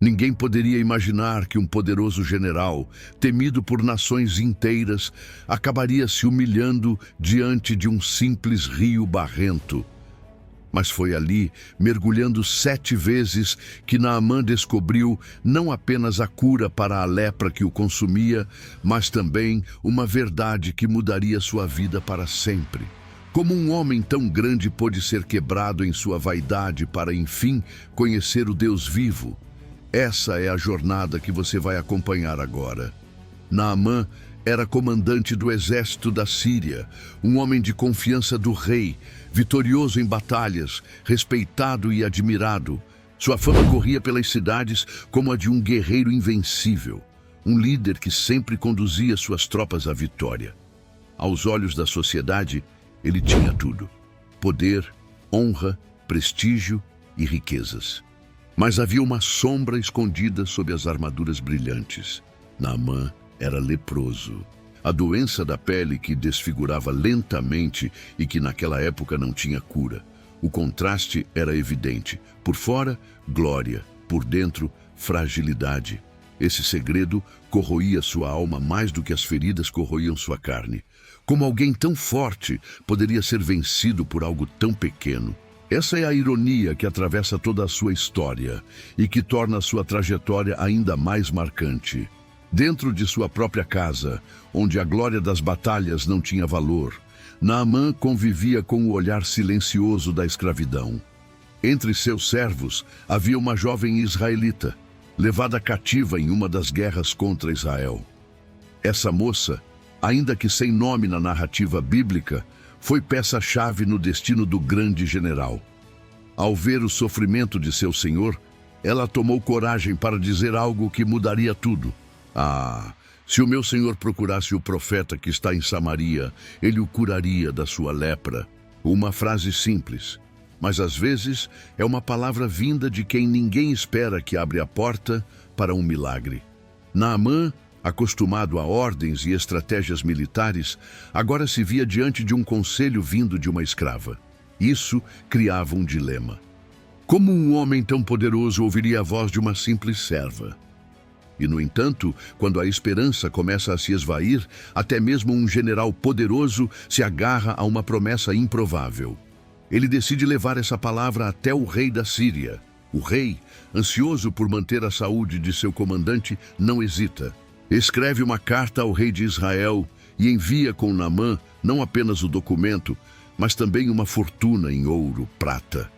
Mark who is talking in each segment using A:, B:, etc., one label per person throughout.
A: Ninguém poderia imaginar que um poderoso general, temido por nações inteiras, acabaria se humilhando diante de um simples rio barrento. Mas foi ali, mergulhando 7 vezes, que Naamã descobriu não apenas a cura para a lepra que o consumia, mas também uma verdade que mudaria sua vida para sempre. Como um homem tão grande pôde ser quebrado em sua vaidade para, enfim, conhecer o Deus vivo? Essa é a jornada que você vai acompanhar agora. Naamã era comandante do exército da Síria, um homem de confiança do rei, vitorioso em batalhas, respeitado e admirado. Sua fama corria pelas cidades como a de um guerreiro invencível, um líder que sempre conduzia suas tropas à vitória. Aos olhos da sociedade, ele tinha tudo: poder, honra, prestígio e riquezas. Mas havia uma sombra escondida sob as armaduras brilhantes. Naamã era leproso. A doença da pele que desfigurava lentamente e que naquela época não tinha cura. O contraste era evidente. Por fora, glória. Por dentro, fragilidade. Esse segredo corroía sua alma mais do que as feridas corroíam sua carne. Como alguém tão forte poderia ser vencido por algo tão pequeno? Essa é a ironia que atravessa toda a sua história e que torna a sua trajetória ainda mais marcante. Dentro de sua própria casa, onde a glória das batalhas não tinha valor, Naamã convivia com o olhar silencioso da escravidão. Entre seus servos havia uma jovem israelita, levada cativa em uma das guerras contra Israel. Essa moça, ainda que sem nome na narrativa bíblica, foi peça-chave no destino do grande general. Ao ver o sofrimento de seu senhor, ela tomou coragem para dizer algo que mudaria tudo. Ah, se o meu senhor procurasse o profeta que está em Samaria, ele o curaria da sua lepra. Uma frase simples, mas às vezes é uma palavra vinda de quem ninguém espera que abre a porta para um milagre. Naamã, acostumado a ordens e estratégias militares, agora se via diante de um conselho vindo de uma escrava. Isso criava um dilema. Como um homem tão poderoso ouviria a voz de uma simples serva? E, no entanto, quando a esperança começa a se esvair, até mesmo um general poderoso se agarra a uma promessa improvável. Ele decide levar essa palavra até o rei da Síria. O rei, ansioso por manter a saúde de seu comandante, não hesita. Escreve uma carta ao rei de Israel e envia com Naamã não apenas o documento, mas também uma fortuna em ouro, prata.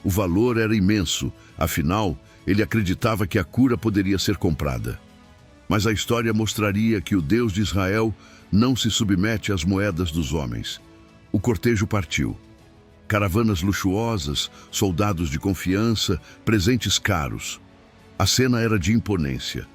A: O valor era imenso, afinal, ele acreditava que a cura poderia ser comprada. Mas a história mostraria que o Deus de Israel não se submete às moedas dos homens. O cortejo partiu. Caravanas luxuosas, soldados de confiança, presentes caros. A cena era de imponência.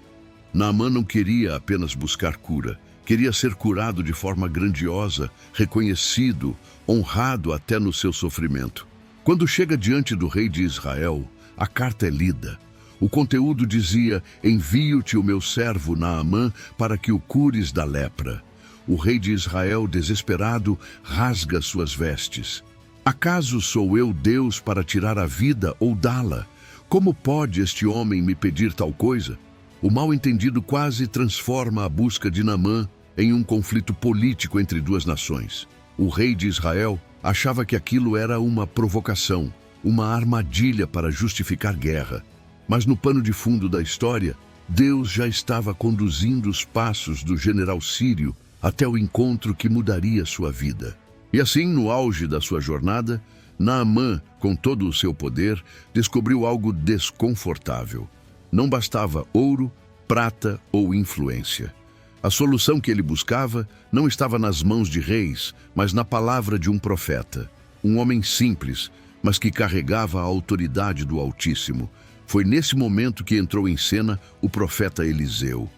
A: Naamã não queria apenas buscar cura, queria ser curado de forma grandiosa, reconhecido, honrado até no seu sofrimento. Quando chega diante do rei de Israel, a carta é lida. O conteúdo dizia: envio-te o meu servo Naamã para que o cures da lepra. O rei de Israel, desesperado, rasga suas vestes. Acaso sou eu Deus para tirar a vida ou dá-la? Como pode este homem me pedir tal coisa? O mal-entendido quase transforma a busca de Naamã em um conflito político entre duas nações. O rei de Israel achava que aquilo era uma provocação, uma armadilha para justificar guerra. Mas no pano de fundo da história, Deus já estava conduzindo os passos do general sírio até o encontro que mudaria sua vida. E assim, no auge da sua jornada, Naamã, com todo o seu poder, descobriu algo desconfortável. Não bastava ouro, prata ou influência. A solução que ele buscava não estava nas mãos de reis, mas na palavra de um profeta. Um homem simples, mas que carregava a autoridade do Altíssimo. Foi nesse momento que entrou em cena o profeta Eliseu.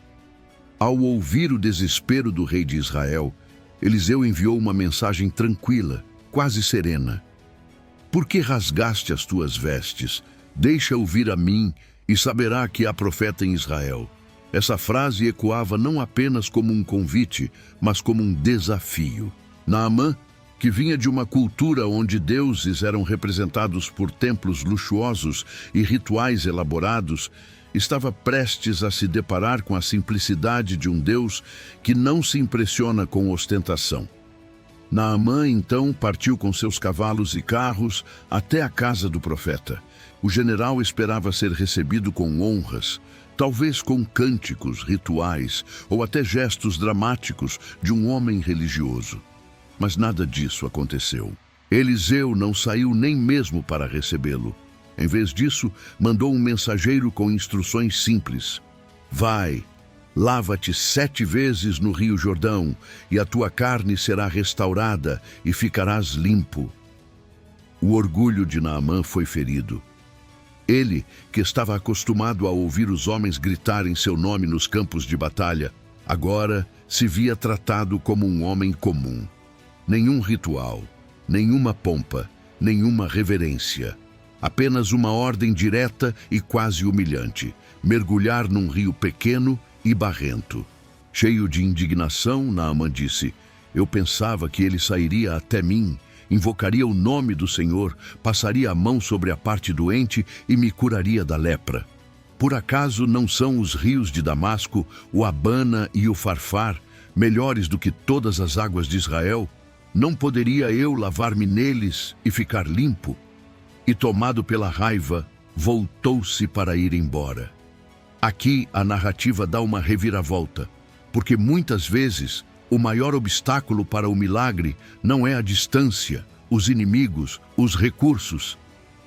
A: Ao ouvir o desespero do rei de Israel, Eliseu enviou uma mensagem tranquila, quase serena. Por que rasgaste as tuas vestes? Deixa ouvir a mim e saberá que há profeta em Israel. Essa frase ecoava não apenas como um convite, mas como um desafio. Naamã, que vinha de uma cultura onde deuses eram representados por templos luxuosos e rituais elaborados, estava prestes a se deparar com a simplicidade de um Deus que não se impressiona com ostentação. Naamã, então, partiu com seus cavalos e carros até a casa do profeta. O general esperava ser recebido com honras, talvez com cânticos, rituais ou até gestos dramáticos de um homem religioso. Mas nada disso aconteceu. Eliseu não saiu nem mesmo para recebê-lo. Em vez disso, mandou um mensageiro com instruções simples. Vai, lava-te 7 vezes no rio Jordão, e a tua carne será restaurada e ficarás limpo. O orgulho de Naamã foi ferido. Ele, que estava acostumado a ouvir os homens gritarem seu nome nos campos de batalha, agora se via tratado como um homem comum. Nenhum ritual, nenhuma pompa, nenhuma reverência. Apenas uma ordem direta e quase humilhante: mergulhar num rio pequeno e barrento. Cheio de indignação, Naamã disse: eu pensava que ele sairia até mim, invocaria o nome do Senhor, passaria a mão sobre a parte doente e me curaria da lepra. Por acaso não são os rios de Damasco, o Abana e o Farfar, melhores do que todas as águas de Israel? Não poderia eu lavar-me neles e ficar limpo? E, tomado pela raiva, voltou-se para ir embora. Aqui a narrativa dá uma reviravolta, porque muitas vezes o maior obstáculo para o milagre não é a distância, os inimigos, os recursos,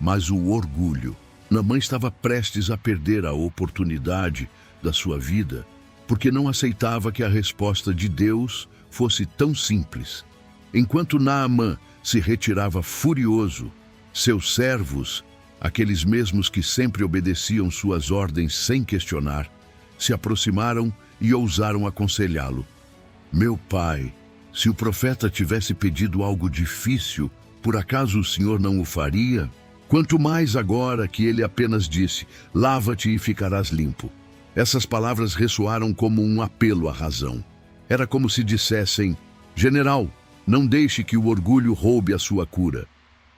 A: mas o orgulho. Naamã estava prestes a perder a oportunidade da sua vida, porque não aceitava que a resposta de Deus fosse tão simples. Enquanto Naamã se retirava furioso, seus servos, aqueles mesmos que sempre obedeciam suas ordens sem questionar, se aproximaram e ousaram aconselhá-lo. Meu pai, se o profeta tivesse pedido algo difícil, por acaso o senhor não o faria? Quanto mais agora que ele apenas disse: lava-te e ficarás limpo. Essas palavras ressoaram como um apelo à razão. Era como se dissessem: general, não deixe que o orgulho roube a sua cura.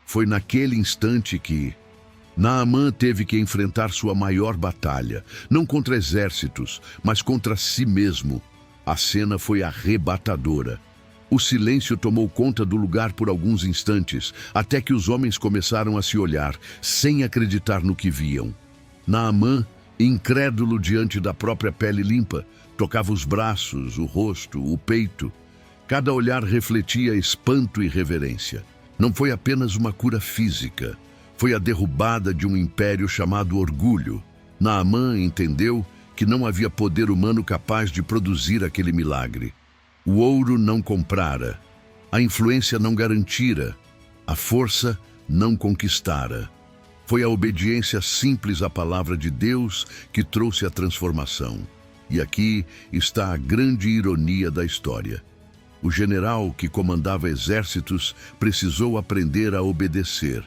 A: Foi naquele instante que Naamã teve que enfrentar sua maior batalha, não contra exércitos, mas contra si mesmo. A cena foi arrebatadora. O silêncio tomou conta do lugar por alguns instantes, até que os homens começaram a se olhar, sem acreditar no que viam. Naamã, incrédulo diante da própria pele limpa, tocava os braços, o rosto, o peito. Cada olhar refletia espanto e reverência. Não foi apenas uma cura física, foi a derrubada de um império chamado orgulho. Naamã entendeu que não havia poder humano capaz de produzir aquele milagre. O ouro não comprara, a influência não garantira, a força não conquistara. Foi a obediência simples à palavra de Deus que trouxe a transformação. E aqui está a grande ironia da história. O general que comandava exércitos precisou aprender a obedecer.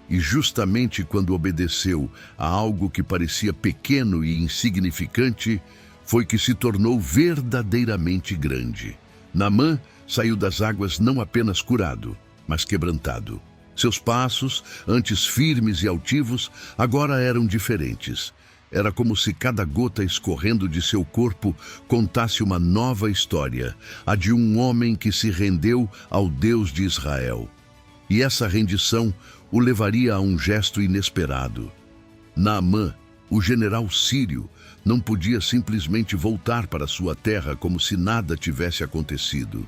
A: E justamente quando obedeceu a algo que parecia pequeno e insignificante, foi que se tornou verdadeiramente grande. Naamã saiu das águas não apenas curado, mas quebrantado. Seus passos, antes firmes e altivos, agora eram diferentes. Era como se cada gota escorrendo de seu corpo contasse uma nova história, a de um homem que se rendeu ao Deus de Israel. E essa rendição o levaria a um gesto inesperado. Naamã, o general sírio, não podia simplesmente voltar para sua terra como se nada tivesse acontecido.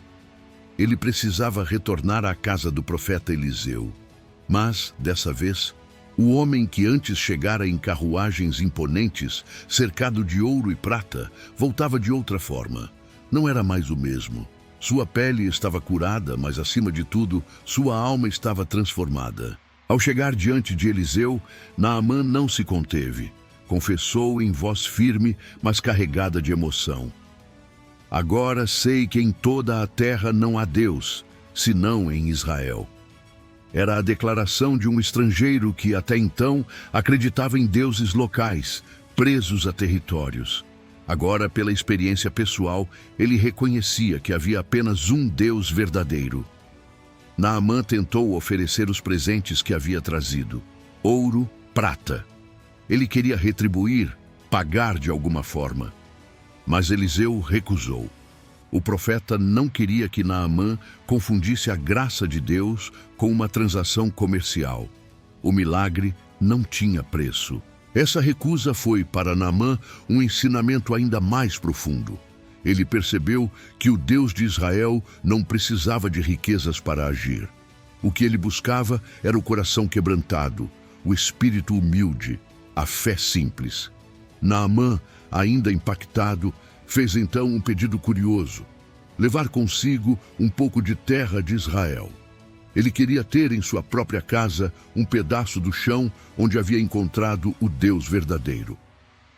A: Ele precisava retornar à casa do profeta Eliseu. Mas, dessa vez, o homem que antes chegara em carruagens imponentes, cercado de ouro e prata, voltava de outra forma. Não era mais o mesmo. Sua pele estava curada, mas, acima de tudo, sua alma estava transformada. Ao chegar diante de Eliseu, Naamã não se conteve. Confessou em voz firme, mas carregada de emoção: agora sei que em toda a terra não há Deus, senão em Israel. Era a declaração de um estrangeiro que, até então, acreditava em deuses locais, presos a territórios. Agora, pela experiência pessoal, ele reconhecia que havia apenas um Deus verdadeiro. Naamã tentou oferecer os presentes que havia trazido: ouro, prata. Ele queria retribuir, pagar de alguma forma. Mas Eliseu recusou. O profeta não queria que Naamã confundisse a graça de Deus com uma transação comercial. O milagre não tinha preço. Essa recusa foi, para Naamã, um ensinamento ainda mais profundo. Ele percebeu que o Deus de Israel não precisava de riquezas para agir. O que ele buscava era o coração quebrantado, o espírito humilde, a fé simples. Naamã, ainda impactado, fez então um pedido curioso: levar consigo um pouco de terra de Israel. Ele queria ter em sua própria casa um pedaço do chão onde havia encontrado o Deus verdadeiro.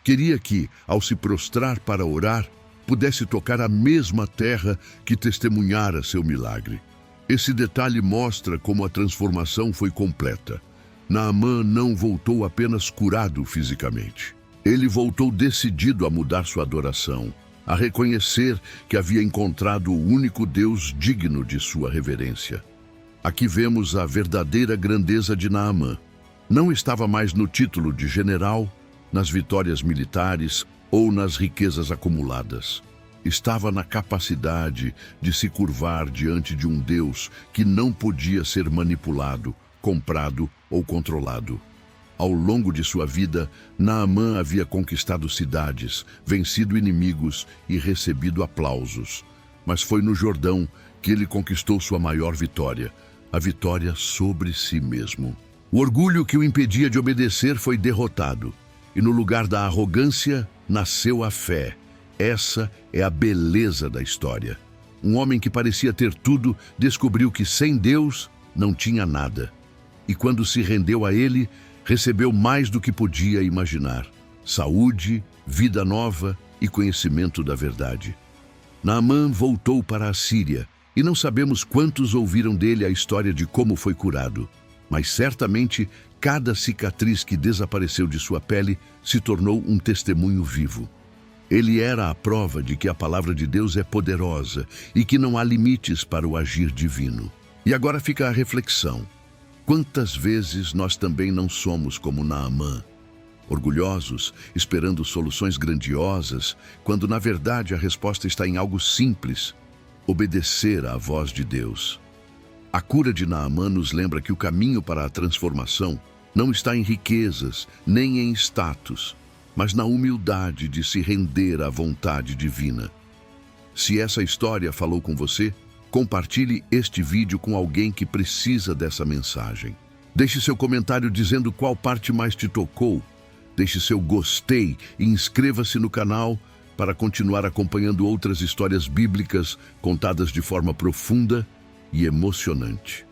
A: Queria que, ao se prostrar para orar, pudesse tocar a mesma terra que testemunhara seu milagre. Esse detalhe mostra como a transformação foi completa. Naamã não voltou apenas curado fisicamente. Ele voltou decidido a mudar sua adoração, a reconhecer que havia encontrado o único Deus digno de sua reverência. Aqui vemos a verdadeira grandeza de Naamã. Não estava mais no título de general, nas vitórias militares ou nas riquezas acumuladas. Estava na capacidade de se curvar diante de um Deus que não podia ser manipulado, comprado ou controlado. Ao longo de sua vida, Naamã havia conquistado cidades, vencido inimigos e recebido aplausos. Mas foi no Jordão que ele conquistou sua maior vitória, a vitória sobre si mesmo. O orgulho que o impedia de obedecer foi derrotado, e no lugar da arrogância nasceu a fé. Essa é a beleza da história. Um homem que parecia ter tudo descobriu que sem Deus não tinha nada. E quando se rendeu a ele, recebeu mais do que podia imaginar: saúde, vida nova e conhecimento da verdade. Naamã voltou para a Síria, e não sabemos quantos ouviram dele a história de como foi curado. Mas certamente cada cicatriz que desapareceu de sua pele se tornou um testemunho vivo. Ele era a prova de que a palavra de Deus é poderosa e que não há limites para o agir divino. E agora fica a reflexão: quantas vezes nós também não somos como Naamã, orgulhosos, esperando soluções grandiosas, quando na verdade a resposta está em algo simples: obedecer à voz de Deus. A cura de Naamã nos lembra que o caminho para a transformação não está em riquezas, nem em status, mas na humildade de se render à vontade divina. Se essa história falou com você, compartilhe este vídeo com alguém que precisa dessa mensagem. Deixe seu comentário dizendo qual parte mais te tocou. Deixe seu gostei e inscreva-se no canal para continuar acompanhando outras histórias bíblicas contadas de forma profunda e emocionante.